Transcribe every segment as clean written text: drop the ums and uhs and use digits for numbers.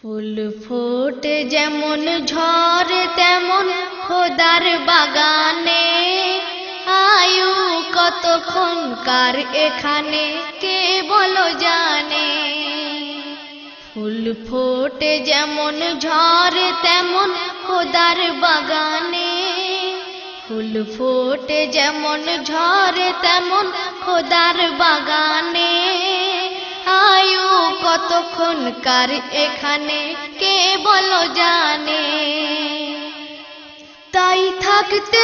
ফুল ফোটে যেমন ঝরে তেমন খোদার বাগানে, আয়ু কতক্ষণকার এখানে কে বলো জানে। ফুল ফোটে যেমন ঝরে তেমন খোদার বাগানে, ফুল ফোটে যেমন ঝরে তেমন খোদার বাগানে, আয়ু কতক্ষণকার এখানে কে বলো জানে। তাই থাকতে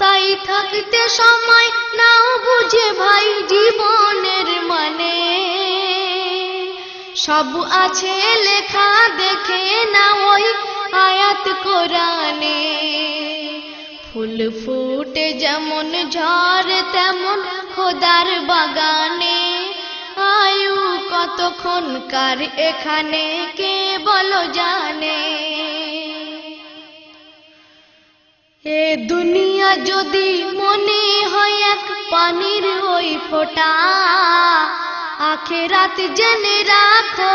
তাই থাকতে সময় নাও বুঝে ভাই জীবনের মানে, সব আছে লেখা দেখে না ওই আয়াত কোরআনে। ফুল ফুটে যেমন ঝরে তেমন খোদার বাগানে, আয়ু কতক্ষণকার এখানে কে বলো জানে। এ দুনিয়া যদি মনে হয় এক পানির ওই ফোঁটা, আখেরাত জেনে রাখো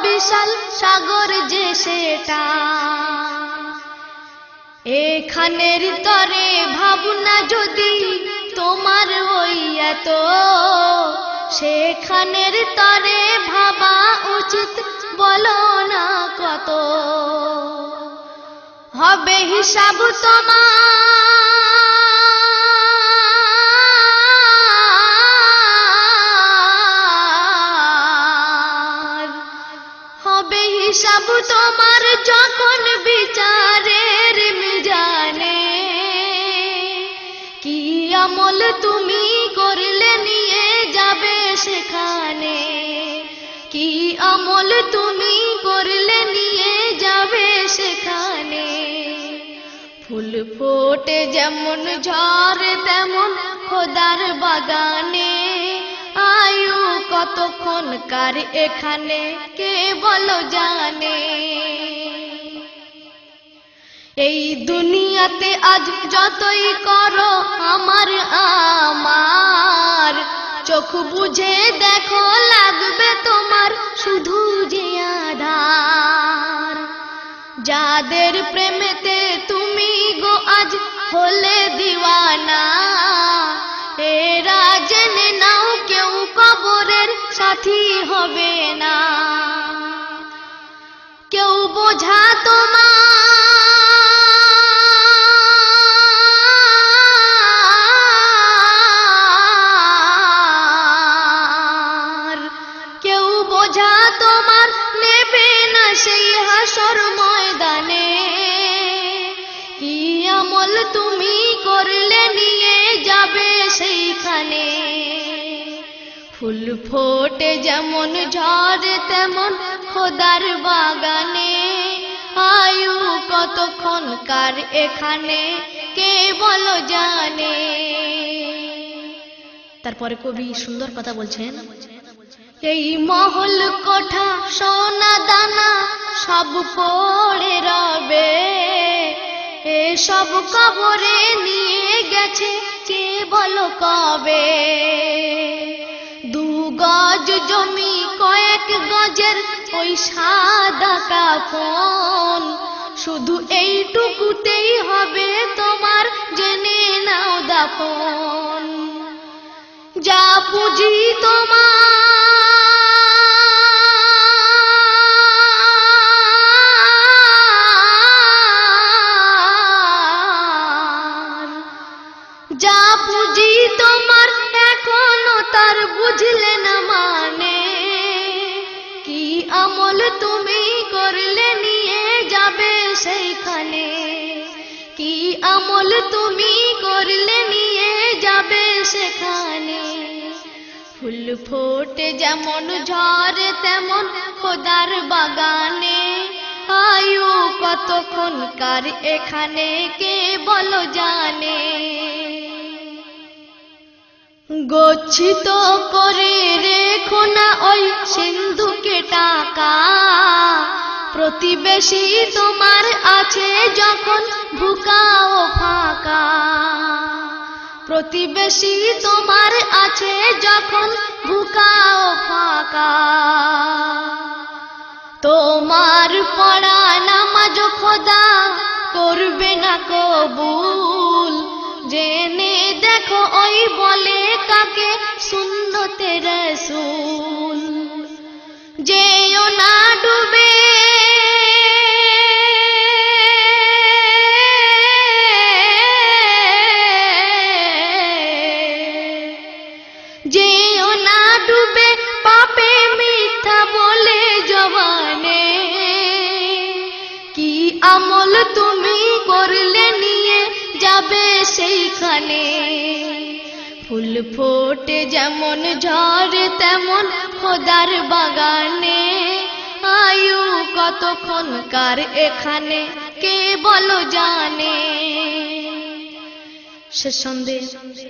বিশাল সাগর যে সেটা। এখানের তরে ভাবনা যদি তোমার ওই এত, সেখানের তরে ভাবা উচিত বলো না কত। হবে হিসাব তোমার, হবে হিসাব তোমার যখন বিচারের মিজানে। কি আমল তুমি করলে নিয়ে যাবে সেখানে, কি আমল তুমি করলে নিয়ে যাবে সেখানে। ফুল ফোটে যেমন ঝরে তেমন খোদার বাগানে, আয়ু কতক্ষণকার এখানে কে বলো জানে। এই দুনিয়াতে আজ যতই করো আমার আমার, চোখ বুঝে দেখো লাগবে তোমার শুধু যে আধার। যাদের প্রেমেতে তুমি গো আজ হলে দিওয়ানা, এরা জেনে নাও কেউ কবরের সাথী হবে না। কেউ বোঝা তোমার, কেউ বোঝা তোমার নেবে না সেই হাসর ময়দানে। কি আমল তুমি করলে নিয়ে যাবে সেইখানে। ফুল ফোটে যেমন ঝরে তেমন খোদার বাগানে, আয়ু কতক্ষণকার এখানে কে বলো জানে। তারপরে কবি সুন্দর কথা বলছেন, এই মহল কোঠা সোনা দানা সব পড়ে রবে, এসব কবরে নিয়ে গেছে কে বলো কবে। দু গজ জমি কয়েক গজের ওই সাদা কাফন, শুধু এইটুকুতেই হবে তোমার জেনে নাও দাফন। যা পুঁজি তোমার, যা পুঁজি তোমার এখনো তার বুঝলে না মানে। কি আমল তুমি করলে নিয়ে যাবে সেইখানে, কি আমল তুমি করলে নিয়ে যাবে সেখানে। ফুল ফোটে যেমন ঝরে তেমন খোদার বাগানে, আয়ু কতক্ষণকার এখানে কে বলো জানে। গচ্ছিত করে রেখো না ওই সিন্ধুকে টাকা, প্রতিবেশী তোমার আছে যখন ভুকাও প্রতিবেশী তোমার আছে যখন বুকা ও ফাঁকা, তোমার পড়া নামাজ খোদা করবে না কবুল। জেনে দেখো ওই বলে কাকে সুন্নতে রাসূল। যেও না ডুবে যেও না ডুবে পাপে মিথ্যা বলে জবানে। কি আমল তুমি করলে নিয়ে যাবে সেইখানে। ফুল ফোটে যেমন ঝড় তেমন খোদার বাগানে। আয়ু কতক্ষণকার এখানে কে বলো জানে। শেষ সন্দেহ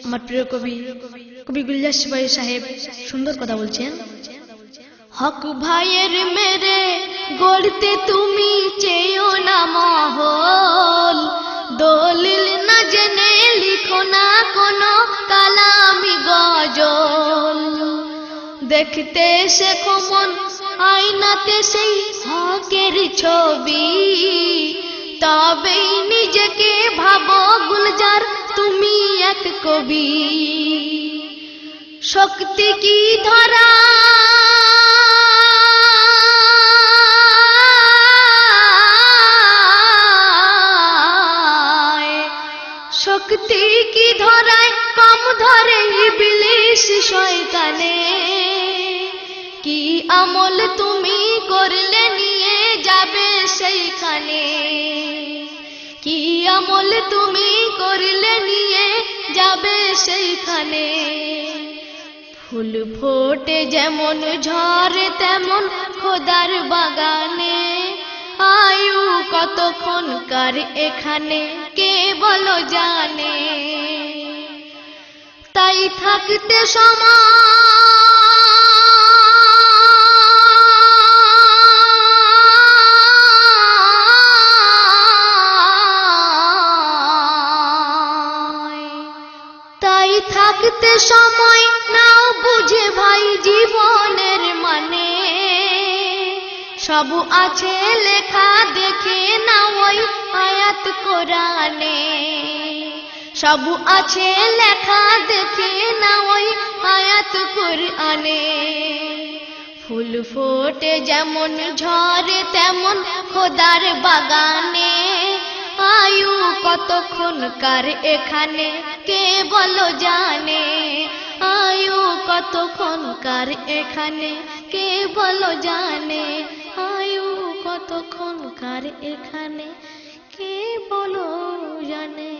আমার প্রিয় কবি গুলজার সিপাহী সাহেব সুন্দর কথা বলছেন। হক ভাইয়ের মেরে গড়তে তুমি চেয়েও না মহল। দলিল না জেনে লিখো না কোনো কালামি গজল। দেখতে শেখো মন আয়নাতে সেই হকের ছবি। তবেই নিজেকে ভাবো গুলজার তুমি এক কবি। শক্তি কি ধরা শক্তি কি ধরায় কম ধরে ইবলিস শয়তানে। কি আমল তুমি করলে নিয়ে যাবে সেইখানে। কি আমল তুমি করলে নিয়ে যাবে সেইখানে। ফুল ফোটে যেমন ঝরে তেমন খোদার বাগানে। আয়ু কতক্ষণকার এখানে কে বলো জানে। তাই থাকতে তাই থাকতে সময় নাও বুঝে ভাই জীবনের মানে। সব আছে লেখা দেখে না ওই আয়াত কোরআনে। সব আছে লেখা দেখে না ওই আয়াত কোরআনে। ফুল ফোটে যেমন ঝরে তেমন খোদার বাগানে। আয়ু কতক্ষণকার এখানে কে বলো জানে। আয়ু কতক্ষণকার এখানে কে বলো জানে। আয়ু কতক্ষণকার এখানে কে বলো জানে।